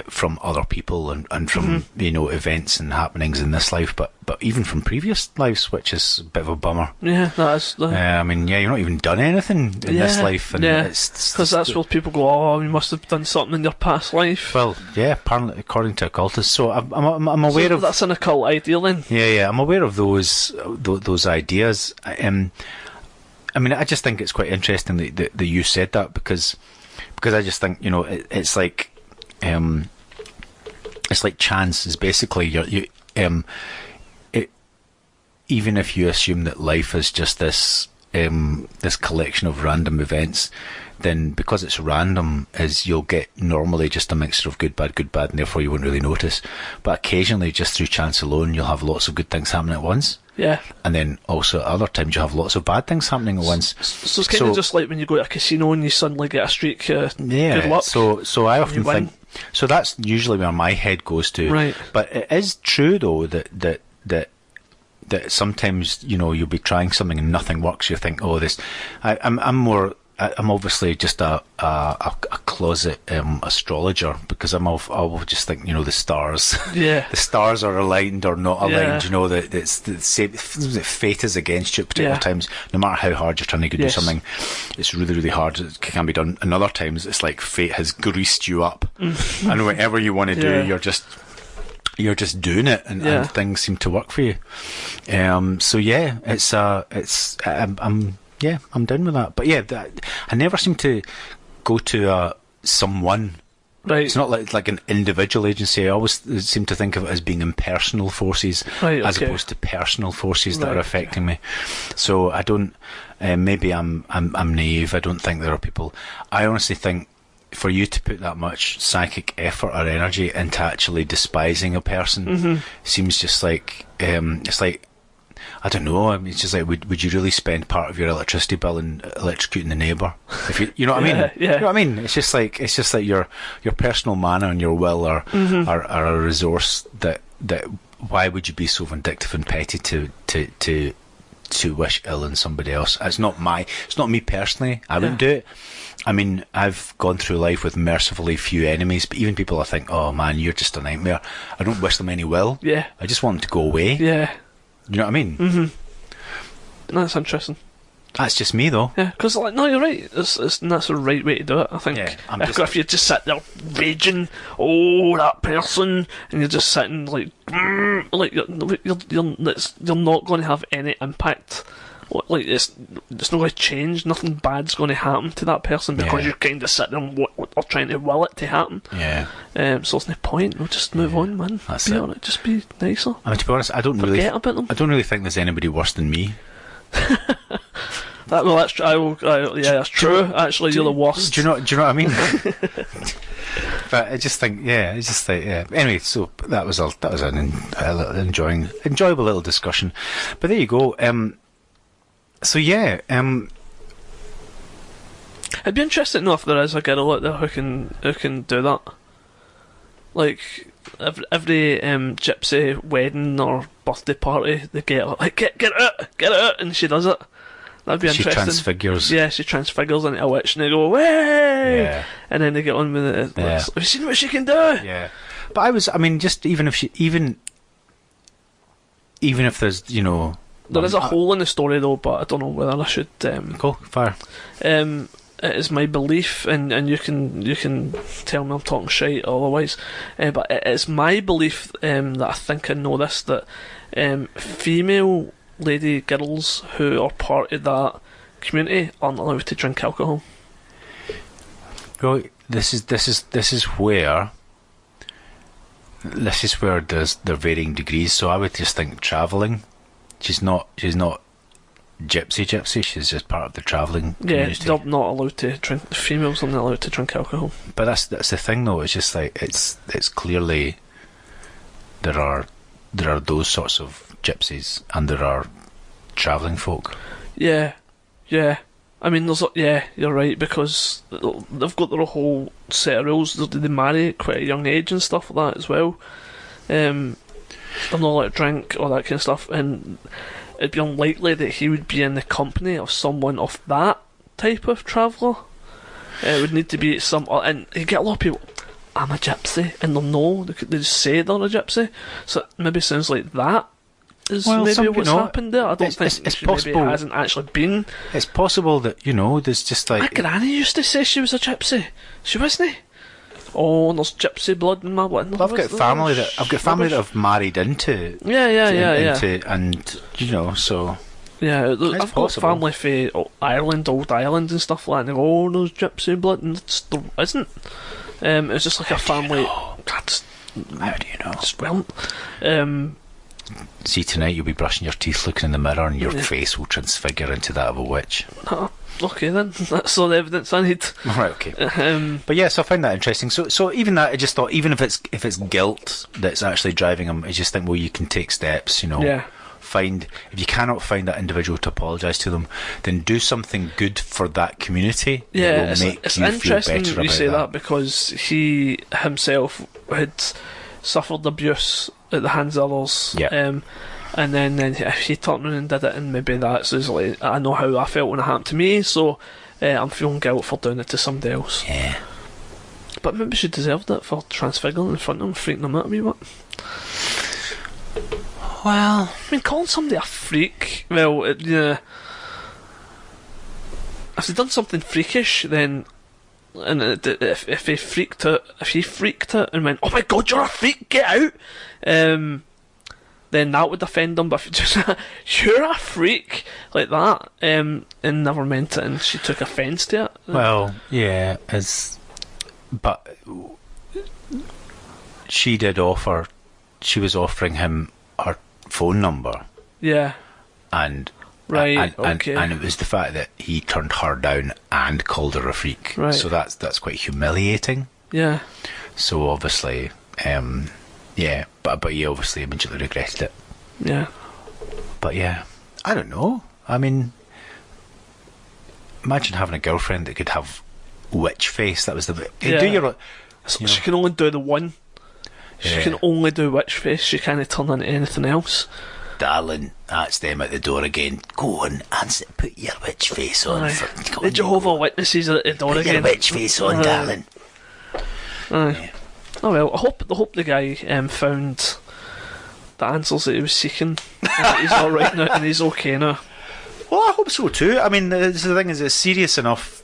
from other people and from events and happenings in this life, but even from previous lives, which is a bit of a bummer. Yeah, that is. I mean, you're not even done anything in this life, and because that's where people go, oh, you must have done something in your past life. Well, yeah, apparently, according to occultists. So I'm aware of that's an occult idea, then. Yeah, I'm aware of those ideas. I mean, I just think it's quite interesting that you said that because I just think it's like chance is basically even if you assume that life is just this collection of random events, then because it's random, you'll get normally just a mixture of good, bad, and therefore you won't really notice. But occasionally, just through chance alone, you'll have lots of good things happening at once. Yeah. And then also at other times you have lots of bad things happening at once. So it's kind of just like when you go to a casino and you suddenly get a streak of good luck. So I often think, so that's usually where my head goes to. Right. But it is true though that sometimes you'll be trying something and nothing works. You think, oh, this. I'm obviously just a closet astrologer because I'll just think the stars. Yeah. The stars are aligned or not aligned. Yeah. That it's the same. Fate is against you at particular times. No matter how hard you're trying to do something, it's really, really hard. It can be done. And other times it's like fate has greased you up, and whatever you want to do, you're just doing it, and things seem to work for you. So yeah, I'm down with that. But yeah, I never seem to go to someone. Right. It's not like an individual agency. I always seem to think of it as being impersonal forces, as opposed to personal forces that are affecting me. So I don't. Maybe I'm naive. I don't think there are people. I honestly think for you to put that much psychic effort or energy into actually despising a person seems just like it's like. I don't know. I mean, it's just like, would you really spend part of your electricity bill in electrocuting the neighbour? If you know what I mean? Yeah. You know what I mean? It's just like your personal mana and your will are a resource that why would you be so vindictive and petty to to wish ill on somebody else. It's not me personally. I wouldn't do it. I mean, I've gone through life with mercifully few enemies, but even people I think, oh man, you're just a nightmare, I don't wish them any will. Yeah. I just want them to go away. Yeah. You know what I mean? Mm-hmm. That's interesting. That's just me, though. Yeah, because no, you're right. That's the right way to do it. I think. Yeah, if you just sit there raging, oh that person, and you're just sitting like you're not going to have any impact. Like it's not going to change. Nothing bad's going to happen to that person because you're kind of sitting there or trying to will it to happen. Yeah. So it's no point. We'll just move on, man. That's be it. Honest, just be nicer. I mean, to be honest, I don't Forget about them. I don't really think there's anybody worse than me. That's true. That's true. Actually, you're the worst. Do you know what I mean? But I just think, Anyway, so that was an enjoyable little discussion. But there you go. So yeah, it'd be interesting to know if there is a girl out there who can do that. Like every gypsy wedding or birthday party, they get her, like get it out, and she does it. That'd be interesting. She transfigures. Yeah, she transfigures into a witch, and they go, "Way!" Yeah. And then they get on with it. Yeah. Have you seen what she can do? Yeah, but just even if there's, there is a hole in the story though, but I don't know whether I should. Go fire. It is my belief, and you can tell me I'm talking shite otherwise, but it is my belief that I think I know this, that female lady girls who are part of that community aren't allowed to drink alcohol. Well, this is where there's the varying degrees. So I would just think travelling. She's not gypsy. She's just part of the travelling community. Yeah, they're not allowed to drink. Females are not allowed to drink alcohol. But that's the thing, though. It's just like it's clearly there are those sorts of gypsies, and there are travelling folk. Yeah. I mean, you're right, because they've got their whole set of rules. They marry at quite a young age and stuff like that as well. They're not allowed to drink, all that kind of stuff, and it'd be unlikely that he would be in the company of someone of that type of traveller. It would need to be and you get a lot of people, I'm a gypsy, and they'll know, they just say they're a gypsy, so it maybe sounds like that is maybe what's happened there. I don't think it's possible. Maybe hasn't actually been. It's possible that, there's just like... My granny used to say she was a gypsy. She wasn't. Oh, and there's gypsy blood in my blood. I've got family that I've married into. Yeah. And so. Yeah, I've got possible. family from Ireland, old Ireland and stuff like that. And they go, oh, there's gypsy blood, and there isn't. It's just like a family. How do you know? Just weren't. See, tonight you'll be brushing your teeth, looking in the mirror, and your face will transfigure into that of a witch. Okay then, that's all the evidence I need. Right, okay. But yes, I find that interesting. So even that, I just thought, even if it's guilt that's actually driving him, I just think, well, you can take steps, Yeah. If you cannot find that individual to apologise to them, then do something good for that community. Yeah, that will make it's you interesting feel better you about say that, because he himself had suffered abuse at the hands of others. Yeah. And then if he turned around and did it, and maybe that's like, I know how I felt when it happened to me, so I'm feeling guilt for doing it to somebody else. Yeah. But maybe she deserved it for transfiguring in front of him, freaking him out a wee bit. Well, I mean, calling somebody a freak, well, if they've done something freakish, then, and if he freaked out and went, oh my god, you're a freak, get out, then that would offend them. But if you just you're a freak like that, and never meant it, and she took offence to it. Well, yeah, but she was offering him her phone number. Yeah. And okay. And it was the fact that he turned her down and called her a freak. Right. So that's quite humiliating. Yeah. So obviously, yeah, but he obviously immediately regretted it. Yeah. But yeah, I don't know. I mean, imagine having a girlfriend that could have witch face. That was the yeah. She can only do the one. She Yeah. can only do witch face. She can't turn into anything else. darling, that's them at the door again. Go on, answer, put your witch face on. The Jehovah Witnesses are at the door put again. your witch face on, darling. Yeah. Oh well, I hope the guy found the answers that he was seeking. And he's alright now, and he's okay now. Well, I hope so too. I mean, the thing is, it's serious enough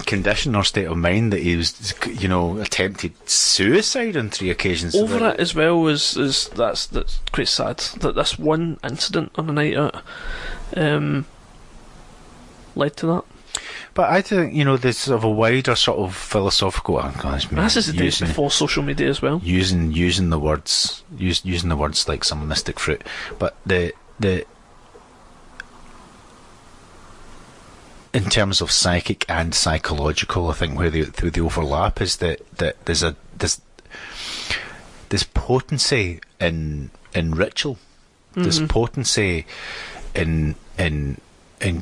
condition or state of mind that he was, attempted suicide on 3 occasions. Over it as well is that's quite sad that this one incident on a night out led to that. But I think, there's sort of a wider sort of philosophical. This is the days before social media as well. Using the words like some mystic fruit, but the in terms of psychic and psychological, I think where the overlap is that there's potency in ritual. There's potency in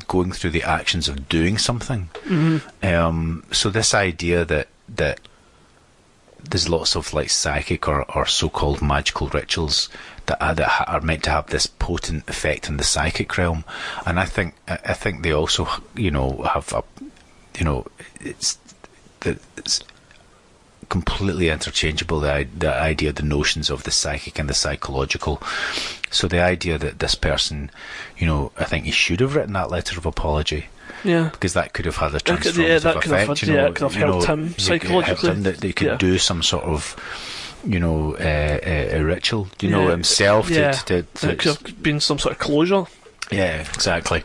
going through the actions of doing something. So this idea that there's lots of like psychic or so-called magical rituals that are meant to have this potent effect in the psychic realm, and I think they also have it's completely interchangeable, the idea, the notions of the psychic and the psychological. So the idea that this person, I think he should have written that letter of apology. Yeah, because that could have had a transformative effect. Could have helped him psychologically. That he could do some sort of, a ritual. Himself. It could have been some sort of closure. Yeah, exactly.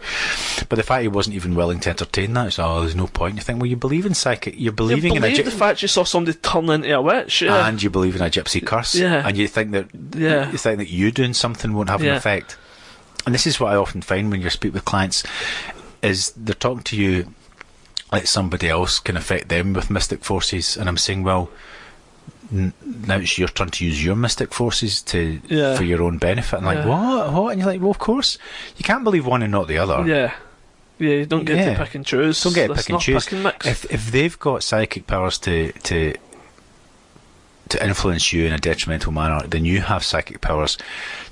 But the fact he wasn't even willing to entertain that, there's no point. You think, well, you believe in psychic. You believe the fact you saw somebody turn into a witch, and you believe in a gypsy curse, and you think that you doing something won't have an effect. And this is what I often find when you speak with clients, is they're talking to you like somebody else can affect them with mystic forces, and I'm saying, well, now it's your turn to use your mystic forces for your own benefit. And like, what? And you're like, well, of course, you can't believe one and not the other. Yeah, you don't get to pick and choose. Don't get to pick and choose. Pick and mix. If they've got psychic powers to influence you in a detrimental manner, then you have psychic powers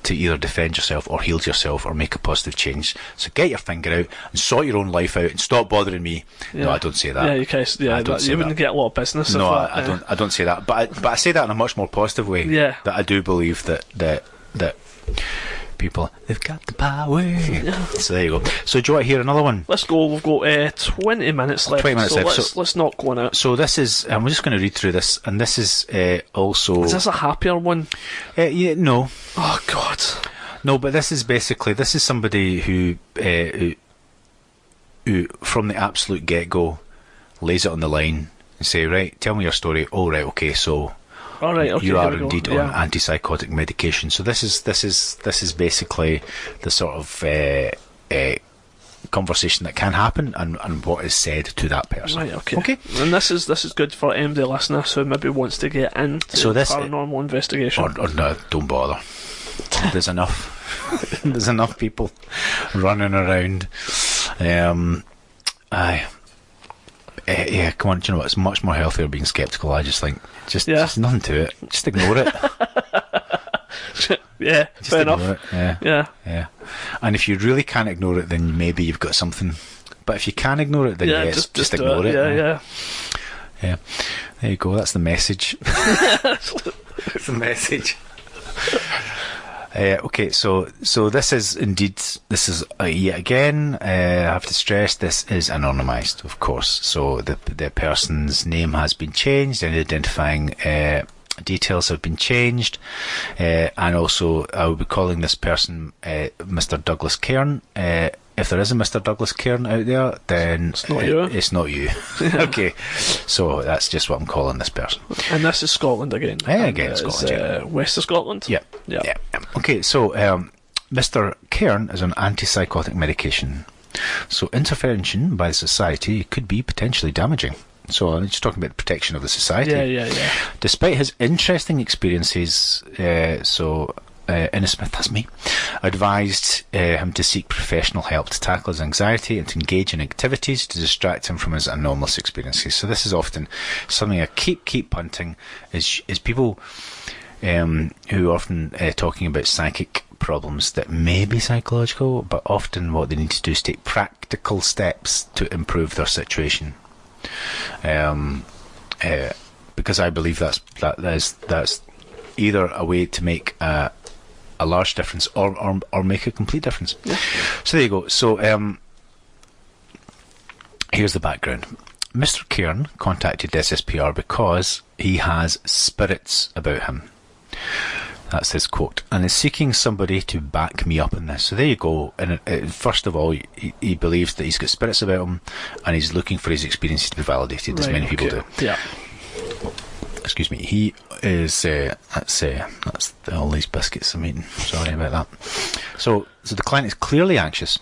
to either defend yourself or heal yourself or make a positive change. So get your finger out and sort your own life out and stop bothering me. No, I don't say that. Yeah, you wouldn't get a lot of business. No, I don't say that. But I say that in a much more positive way. Yeah. That I do believe that people, they've got the power. Yeah. So there you go. So do you want to hear another one? Let's go. We've got 20 minutes left. 20 minutes left. So let's not go on out. So this is, I'm just going to read through this, and this is also... Is this a happier one? No. Oh, God. No, but this is somebody who from the absolute get-go, lays it on the line and say, right, tell me your story. Oh, right, okay, so... All right, okay, you are indeed on antipsychotic medication. So this is basically the sort of conversation that can happen and what is said to that person. Right, okay. And this is good for anybody listener who maybe wants to get into paranormal investigation. Or no, don't bother. There's enough. There's enough people running around. Yeah, come on, do you know what? It's much more healthier being sceptical. I just think, just nothing to it. Just ignore it. Yeah, just fair ignore enough. It. Yeah. And if you really can't ignore it, then maybe you've got something. But if you can ignore it, then just ignore it. Yeah. There you go. That's the message. That's the message. Okay, so this is yet again, I have to stress, this is anonymised, of course. So the person's name has been changed, and identifying details have been changed, and also I will be calling this person Mr. Douglas Cairn. If there is a Mr. Douglas Cairn out there, then it's not you. Okay, so that's just what I'm calling this person. And this is Scotland again. Again, Scotland. West of Scotland. Yeah. Okay, so Mr. Cairn is on antipsychotic medication. So intervention by the society could be potentially damaging. So I'm just talking about the protection of the society. Yeah. Despite his interesting experiences, Innesmith, that's me, advised him to seek professional help to tackle his anxiety and to engage in activities to distract him from his anomalous experiences. So this is often something I keep punting is people who are often talking about psychic problems that may be psychological, but often what they need to do is take practical steps to improve their situation. Because I believe that's either a way to make a large difference or make a complete difference. Yeah. So there you go. So here's the background. Mr. Cairn contacted SSPR because he has spirits about him. That's his quote, and is seeking somebody to back me up in this. So there you go. And first of all, he believes that he's got spirits about him, and he's looking for his experiences to be validated, as many people do. Yeah. Excuse me. He is. That's all these biscuits I'm eating. Sorry about that. So the client is clearly anxious,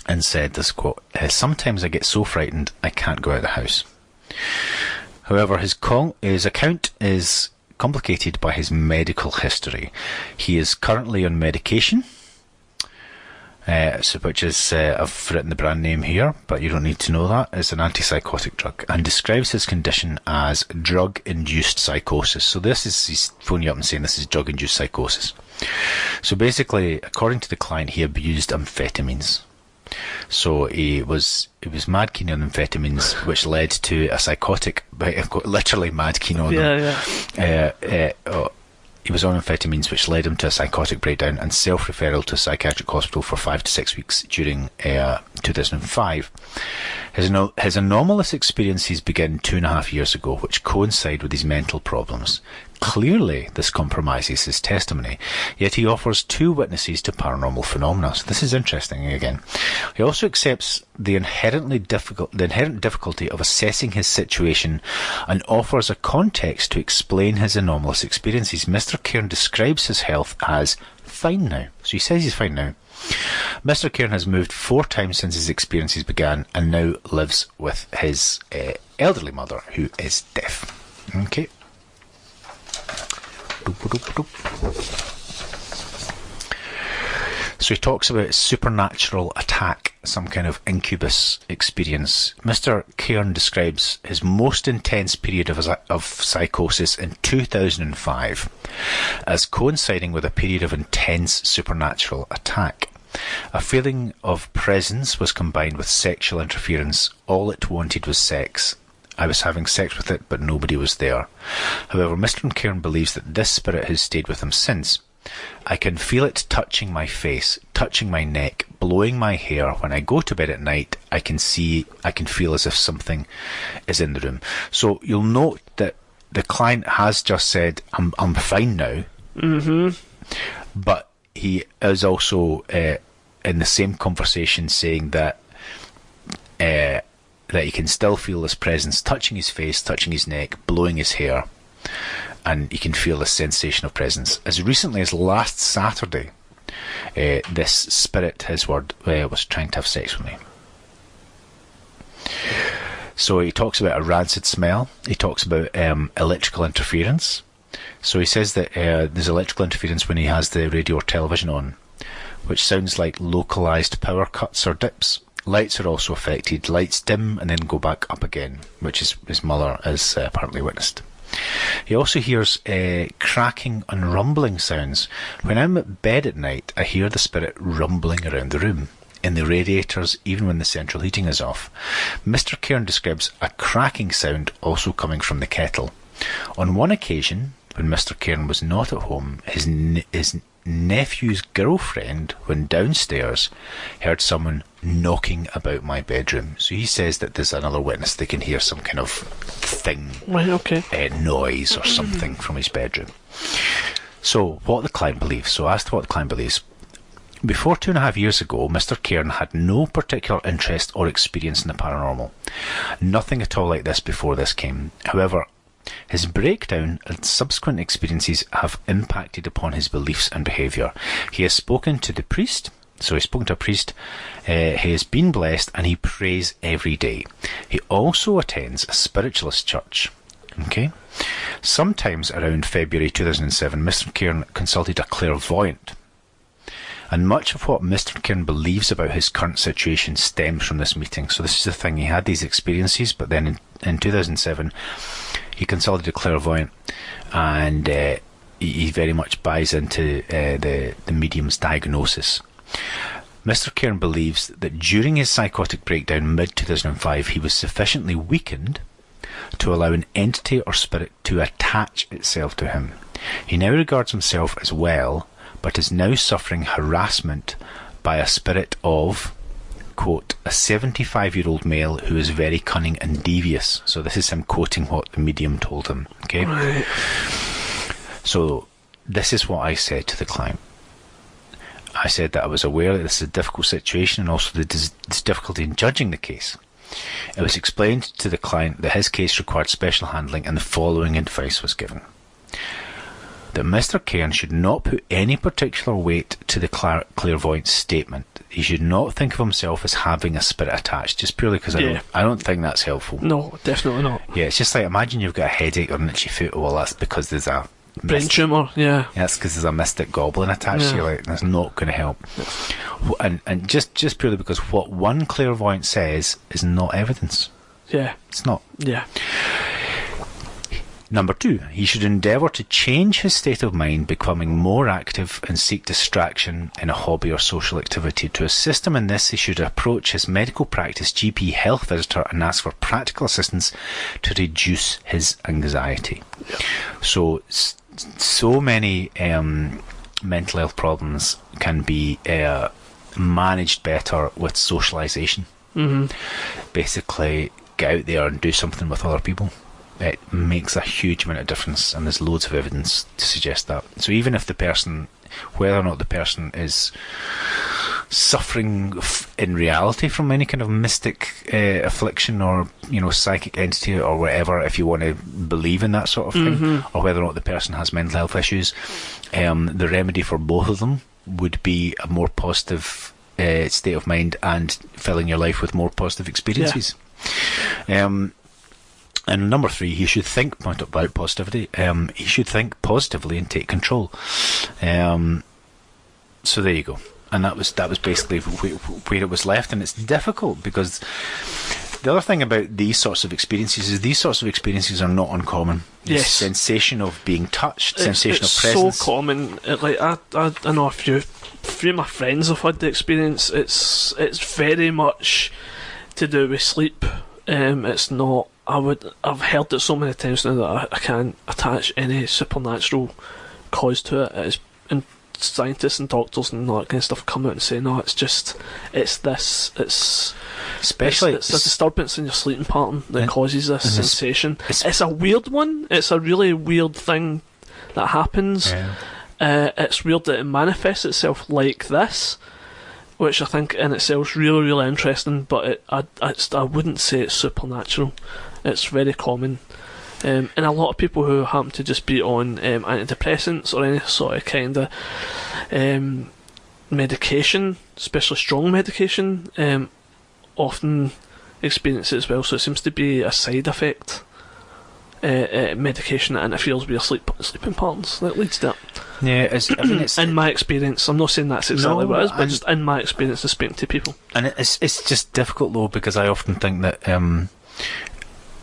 and said this quote: "Sometimes I get so frightened I can't go out of the house." However, his account is complicated by his medical history. He is currently on medication, which is, I've written the brand name here, but you don't need to know that. It's an antipsychotic drug, and describes his condition as drug-induced psychosis. So he's phoning you up and saying this is drug-induced psychosis. So basically, according to the client, he abused amphetamines. So he was mad keen on amphetamines, which led to a psychotic, literally mad keen on them. He was on amphetamines, which led him to a psychotic breakdown and self-referral to a psychiatric hospital for 5 to 6 weeks during 2005. His anomalous experiences began 2.5 years ago, which coincide with his mental problems. Clearly, this compromises his testimony, yet he offers 2 witnesses to paranormal phenomena. So this is interesting again. He also accepts the inherent difficulty of assessing his situation and offers a context to explain his anomalous experiences. Mr. Cairn describes his health as fine now. So he says he's fine now. Mr. Cairn has moved 4 times since his experiences began and now lives with his elderly mother, who is deaf. Okay. So he talks about supernatural attack, some kind of incubus experience. Mr. Cairn describes his most intense period of psychosis in 2005 as coinciding with a period of intense supernatural attack. A feeling of presence was combined with sexual interference. All it wanted was sex. I was having sex with it, but nobody was there. However, Mr. Cairn believes that this spirit has stayed with him since. I can feel it touching my face, touching my neck, blowing my hair. When I go to bed at night, I can feel as if something is in the room. So you'll note that the client has just said, I'm fine now. Mm-hmm. But he is also in the same conversation saying that he can still feel this presence touching his face, touching his neck, blowing his hair, and he can feel this sensation of presence. As recently as last Saturday, this spirit, his word, was trying to have sex with me. So he talks about a rancid smell. He talks about electrical interference. So he says that there's electrical interference when he has the radio or television on, which sounds like localised power cuts or dips. Lights are also affected. Lights dim and then go back up again, which is his mother has apparently witnessed. He also hears cracking and rumbling sounds. When I'm at bed at night, I hear the spirit rumbling around the room, in the radiators, even when the central heating is off. Mr. Cairn describes a cracking sound also coming from the kettle. On one occasion, when Mr. Cairn was not at home, his nephew's girlfriend, when downstairs, heard someone knocking about my bedroom. So he says that there's another witness. They can hear some kind of thing, noise or something from his bedroom. So what the client believes. So as to what the client believes. Before 2.5 years ago, Mr. Cairn had no particular interest or experience in the paranormal. Nothing at all like this before this came. However, his breakdown and subsequent experiences have impacted upon his beliefs and behaviour. He has spoken to the priest, so he's spoken to a priest, he has been blessed, and he prays every day. He also attends a spiritualist church. Okay. Sometimes around February 2007, Mr. Cairn consulted a clairvoyant. And much of what Mr. Cairn believes about his current situation stems from this meeting. So this is the thing, he had these experiences, but then in 2007, he consulted a clairvoyant, and he very much buys into the medium's diagnosis. Mr. Cairn believes that during his psychotic breakdown mid-2005, he was sufficiently weakened to allow an entity or spirit to attach itself to him. He now regards himself as well, but is now suffering harassment by a spirit of, quote, a 75-year-old male who is very cunning and devious. So this is him quoting what the medium told him. Okay. Right. So this is what I said to the client. I said that I was aware that this is a difficult situation and also there's difficulty in judging the case. It was explained to the client that his case required special handling, and the following advice was given. That Mr. Cairn should not put any particular weight to the clairvoyant's statement. He should not think of himself as having a spirit attached, just purely because I don't think that's helpful. No, definitely not. Yeah, it's just like, imagine you've got a headache or an itchy foot. Well, that's because there's a brain tumour, yeah. That's because there's a mystic goblin attached to you. Like, that's not going to help. And just purely because what one clairvoyant says is not evidence. Yeah. It's not. Yeah. Number 2, he should endeavour to change his state of mind, becoming more active and seek distraction in a hobby or social activity. To assist him in this, he should approach his medical practice GP health visitor and ask for practical assistance to reduce his anxiety. Yeah. So many mental health problems can be managed better with socialisation. Mm-hmm. Basically, get out there and do something with other people. It makes a huge amount of difference, and there's loads of evidence to suggest that. So even if the person, whether or not the person is suffering in reality from any kind of mystic affliction or, psychic entity or whatever, if you want to believe in that sort of thing, or whether or not the person has mental health issues, the remedy for both of them would be a more positive state of mind and filling your life with more positive experiences. Yeah. And number 3, he should think about positivity. He should think positively and take control. So there you go. And that was basically where it was left. And it's difficult because the other thing about these sorts of experiences is these sorts of experiences are not uncommon. Yes. The sensation of being touched, sensation of presence. It's so common. I know a few of my friends have had the experience. It's very much to do with sleep. It's not. I've heard it so many times now that I can't attach any supernatural cause to it. And scientists and doctors and all that kind of stuff come out and say, no, it's this. It's a disturbance in your sleeping pattern that causes this sensation. It's a weird one. It's a really weird thing that happens. Yeah. It's weird that it manifests itself like this, which I think in itself is really, really interesting, but I wouldn't say it's supernatural. It's very common. And a lot of people who happen to just be on antidepressants or any sort of kind of medication, especially strong medication, often experience it as well. So it seems to be a side effect. Medication that interferes with your sleeping patterns that leads to it. Yeah, it's in my experience. I'm not saying that's exactly what it is, but just in my experience of speaking to people. And it's just difficult though, because I often think that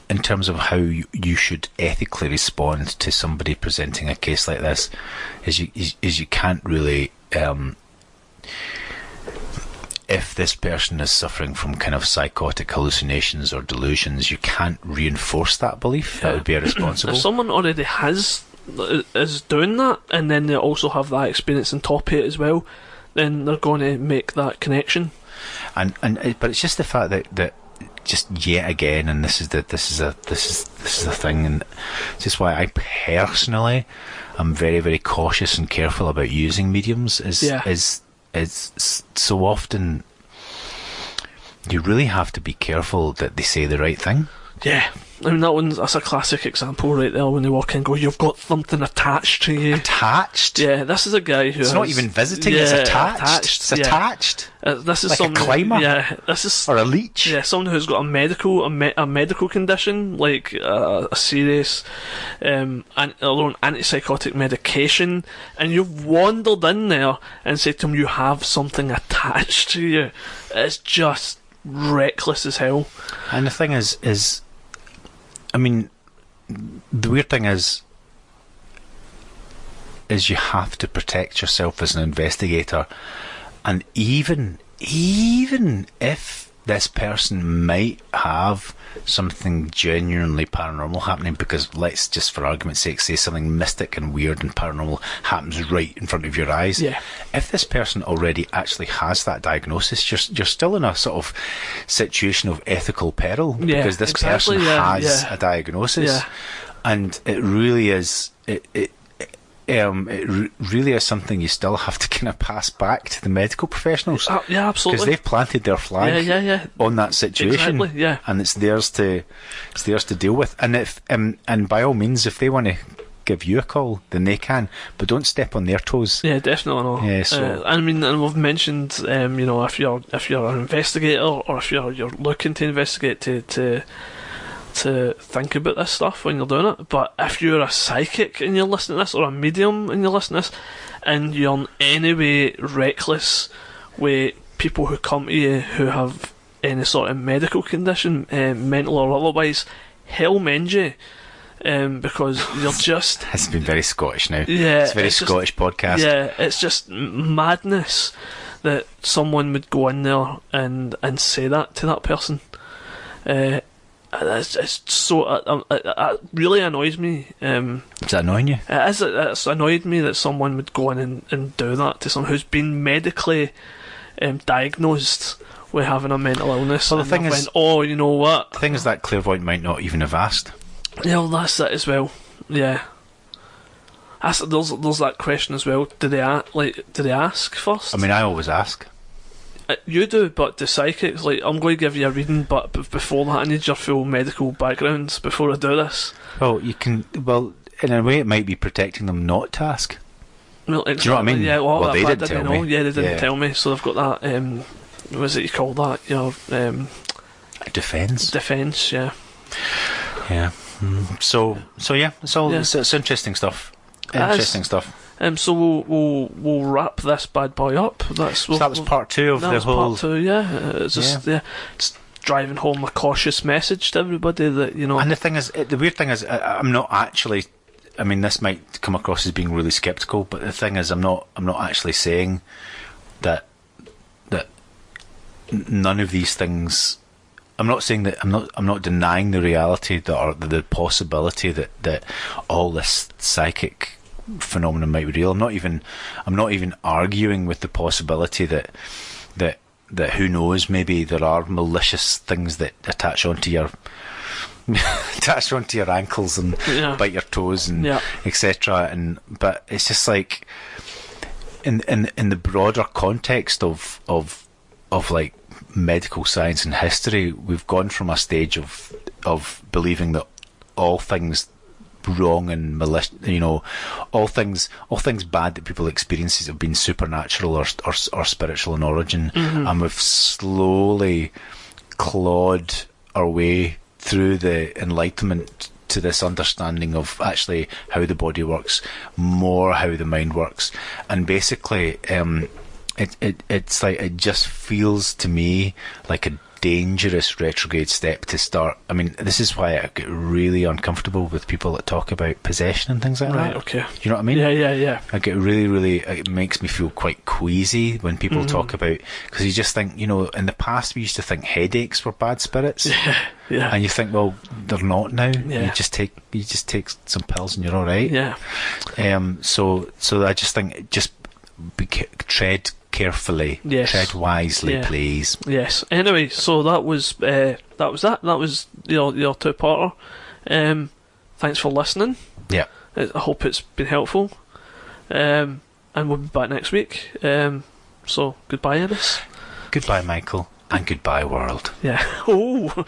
in terms of how you should ethically respond to somebody presenting a case like this, is you can't really. If this person is suffering from kind of psychotic hallucinations or delusions, you can't reinforce that belief. That would be irresponsible. If someone already is doing that, and then they also have that experience on top of it as well, then they're going to make that connection. But it's just the fact that just yet again, and this is the thing, and it's just why I personally am very, very cautious and careful about using mediums. Is so often you really have to be careful that they say the right thing. Yeah, I mean that's a classic example right there when they walk in and go, "You've got something attached to you." Attached? Yeah, this is a guy who it's not even visiting. It's attached. It's attached. This is like a climber. Yeah, this is or a leech. Yeah, someone who's got a medical condition, like a serious antipsychotic medication, and you've wandered in there and said to him, "You have something attached to you." It's just reckless as hell. And the thing is, I mean, the weird thing is, is you have to protect yourself as an investigator, and even if this person might have something genuinely paranormal happening, because let's just for argument's sake say something mystic and weird and paranormal happens right in front of your eyes. Yeah. If this person already actually has that diagnosis, you're still in a sort of situation of ethical peril, because this person has a diagnosis, and it really is really is something you still have to kind of pass back to the medical professionals. Yeah, absolutely. Because they've planted their flag on that situation, exactly, and it's theirs to deal with. And if and by all means, if they want to give you a call, then they can, but don't step on their toes. Yeah, definitely not. Yeah, so I mean, and we've mentioned, if you're an investigator, or if you're looking to investigate, to think about this stuff when you're doing it. But if you're a psychic and you're listening to this, or a medium and you're listening to this, and you're in any way reckless with people who come to you who have any sort of medical condition, mental or otherwise, hell mend you, because you're just... It's been very Scottish now. Yeah, it's a very Scottish podcast. Yeah, it's just madness that someone would go in there and say that to that person. It's so it really annoys me. Is that annoying you? It's annoyed me that someone would go in and do that to someone who's been medically diagnosed with having a mental illness. Well, the thing is, oh, you know what? The thing is that clairvoyant might not even have asked. Yeah, well, that's it as well. Yeah. There's that question as well. Did they ask first? I mean, I always ask. You do, but the psychics, I'm going to give you a reading, but before that I need your full medical background before I do this. Well, in a way it might be protecting them not to ask. Well, exactly. Do you know what I mean? Yeah, well they didn't tell me. Yeah, they didn't tell me, so they've got that, what is it you call that? Your defence. Defence, yeah. Yeah. So yeah, it's interesting stuff. Interesting stuff. So we'll wrap this bad boy up. That was part 2 of the whole. Part 2, yeah. It's just it's driving home a cautious message to everybody that And the weird thing is, I'm not actually. I mean, this might come across as being really sceptical, but the thing is, I'm not actually saying that none of these things. I'm not saying that I'm not denying the reality or the possibility that all this psychic phenomenon might be real. I'm not even arguing with the possibility that who knows, maybe there are malicious things that attach onto your ankles and bite your toes and etc. But it's just like in the broader context of like medical science and history, we've gone from a stage of believing that all things wrong and malicious, all things bad that people experience have been supernatural or spiritual in origin, and we've slowly clawed our way through the Enlightenment to this understanding of actually how the body works, more how the mind works, and basically it's like, it just feels to me like a dangerous retrograde step to start. I mean, this is why I get really uncomfortable with people that talk about possession and things like that. Right, okay. You know what I mean? Yeah. I get really, it makes me feel quite queasy when people talk about, because you just think, in the past we used to think headaches were bad spirits. Yeah. And you think, well, they're not now. Yeah. You just take some pills and you're all right. Yeah. So I just think, just tread carefully, tread wisely, please. Yes. Anyway, so that was that. That was your 2-parter. Thanks for listening. Yeah. I hope it's been helpful. And we'll be back next week. So goodbye, Ennis. Goodbye, Michael, and goodbye, world. Yeah. Oh.